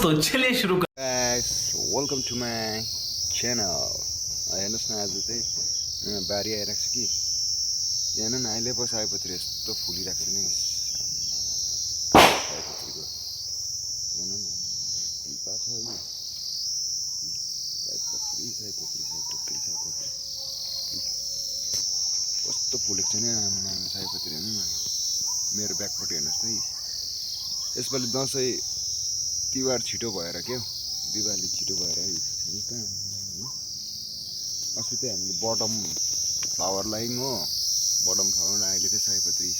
तो चलिए शुरू कर Guys, welcome to my channel. हेर्नुहोस् न आज चाहिँ बारी आइरहेको छ कि यहाँ न अहिले पो सयपत्री यस्तो फुलिरहेको छ नि सयपत्रीको हेर्नु न टिपा छ यो सयपत्री सयपत्री सयपत्री सयपत्री कस्तो फुलेको छ नि आमा सयपत्री हेर्नु न मेरो ब्याकपट्टि हेर्नुहोस् त यसपालि दसैँ तिहार छिटो भएर क्या दिवाली छिटो भएर हेर्नुहोस् त अस्ति चाहिँ हामीले बटम फ्लावर लायौँ हो बटम फ्लावर अहिले चाहिँ सयपत्री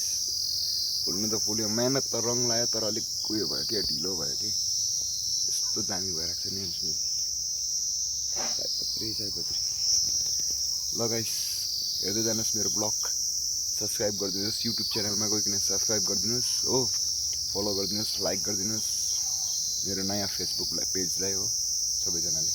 फुल्नु त फुल्यो मेहनत त रङ लगायो तर अलिक उयो भयो क्या ढिलो भयो कि यस्तो दामी भइरहेको छ नि हेर्नुहोस् न सयपत्री सयपत्री ल गाइस हेर्दै जानुहोस् मेरो ब्लग सब्सक्राइब गरिदिनुहोस् युट्युब च्यानलमा गइकन सब्सक्राइब गरिदिनुहोस् हो फलो गरिदिनुहोस् लाइक गरिदिनुहोस् मेरो नयाँ फेसबुक पेजलाई हो सबैजनाले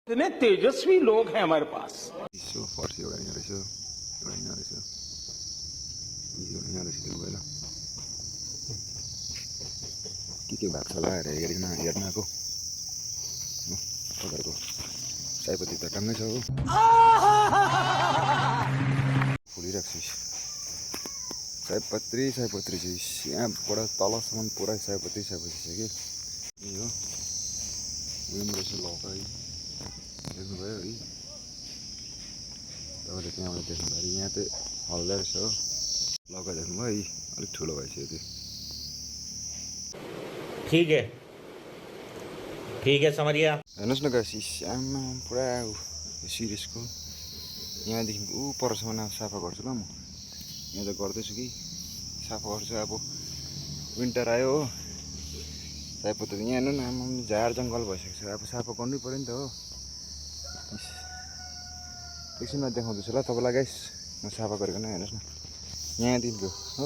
इतने तेजस्वी लोग हैं हमारे पास यसो फर्सी एउटा यहाँ रहेछ एउटा यहाँ रहेछ यहाँ रहेछ त्यो भएर के भएको छ होला हेर्न आएको तपाईँहरूको सयपत्री त टङ्गै छ हो फुलिरहेको छ सयपत्री सयपत्री चाहिँ यहाँबाट तलसम्म पुरै सयपत्री सयपत्री छ कि यो उयो रहेछ लौका देख्नुभयो है तपाईँले त्यहाँबाट देख्नुभयो यहाँ चाहिँ हल्दा रहेछ हो लौका देख्नुभयो है अलिक ठुलो भइसक्यो त्यो ठीक है समरिया हेर्नुहोस् न गाइस आमा पुरा सिरियसको यहाँदेखि ऊ परसम्म सफा गर्छु ल म यहाँ त गर्दैछु कि सफा गर्छु अब विन्टर आयो हो सयपत्री यहाँ हेर्नु न आमा झार जङ्गल भइसकेको छ अब सफा गर्नै पऱ्यो नि त हो एकछिनमा देखाउँदैछु ल तपाईँलाई गाइस म सफा गरेको न हेर्नुहोस् न यहाँदेखिको हो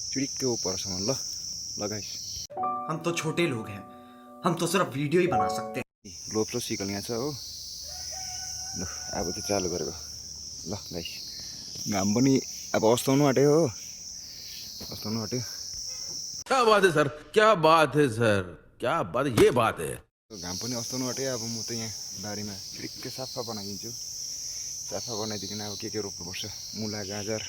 चिडिक्कै ऊ परसम्म ल गाइस हम तो छोटे लोग हैं हम तो सिर्फ वीडियो ही बना सकते हैं लोभ र सिकल यहाँ छ हो ल अब चाहिँ चालु गरेको ल गाइस घाम पनि अब अस्ताउनु आँट्यो हो अस्ताउनु आँट्यो क्या बात है सर क्या बात है सर क्या बात ये बात है घाम पनि अस्ताउनु आँट्यो अब म त यहाँ बारीमा ठिक्कै सफा बनाइदिन्छु सफा बनाइदिकन अब के रोप्नुपर्छ मुला गाजर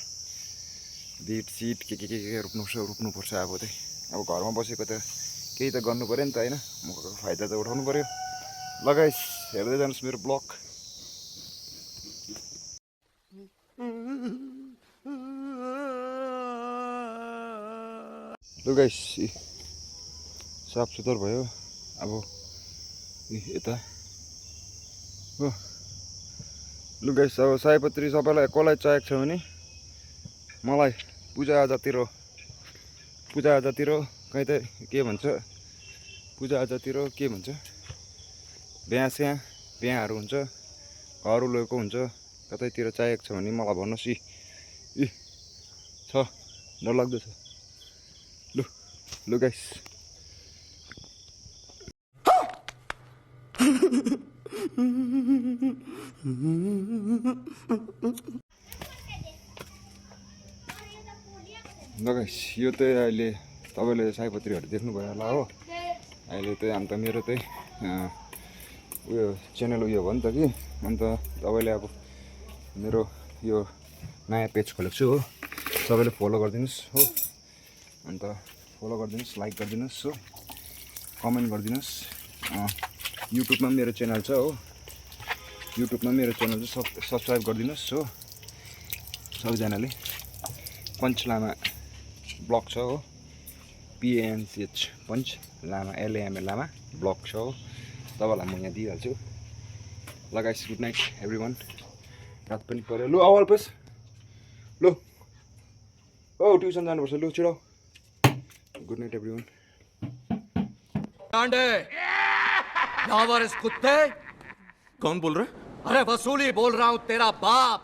बिट सिट के रोप्नुपर्छ अब चाहिँ अब घरमा बसेको त केही त गर्नु पऱ्यो नि त होइन मको फाइदा त उठाउनु पऱ्यो ल गाइस हेर्दै जानुहोस् मेरो ब्लग ल गाइस साफ सुथर भयो अब यता हो लु गाइस अब सयपत्री सबैलाई कसलाई चाहिएको छ भने मलाई पूजाआजातिर कहीँ त के भन्छ पूजाआजातिर के भन्छ बिहाहरू हुन्छ घर उलोको हुन्छ कतैतिर चाहिएको छ भने मलाई भन्नुहोस् यी छ डरलाग्दो छ लु गाइस ल गाइस यो चाहिँ अहिले तपाईँले सयपत्रीहरू देख्नुभयो होला हो अहिले चाहिँ अन्त मेरो चाहिँ उयो च्यानल उयो भयो नि त कि अन्त तपाईँले अब मेरो यो नयाँ पेज खोलेको छु हो सबैले फलो गरिदिनुहोस् हो अन्त फलो गरिदिनुहोस् लाइक गरिदिनुहोस् हो कमेन्ट गरिदिनुहोस् युट्युबमा पनि मेरो च्यानल छ हो युट्युबमा मेरो च्यानल चाहिँ सब्सक्राइब गरिदिनुहोस् हो सबैजनाले पञ्च लामा ब्लग छ हो PANCH पञ्च लामा LAMA लामा ब्लग छ हो तपाईँलाई म यहाँ दिइहाल्छु ल गाइस गुड नाइट एभ्रिवान रात पनि पऱ्यो लु आवाज पस लु ओ ट्युसन जानुपर्छ लु छिटो गुड नाइट एभ्रिवान कुत्ते कौन बोल रहा है अरे वसूली बोल रहा हूँ तेरा बाप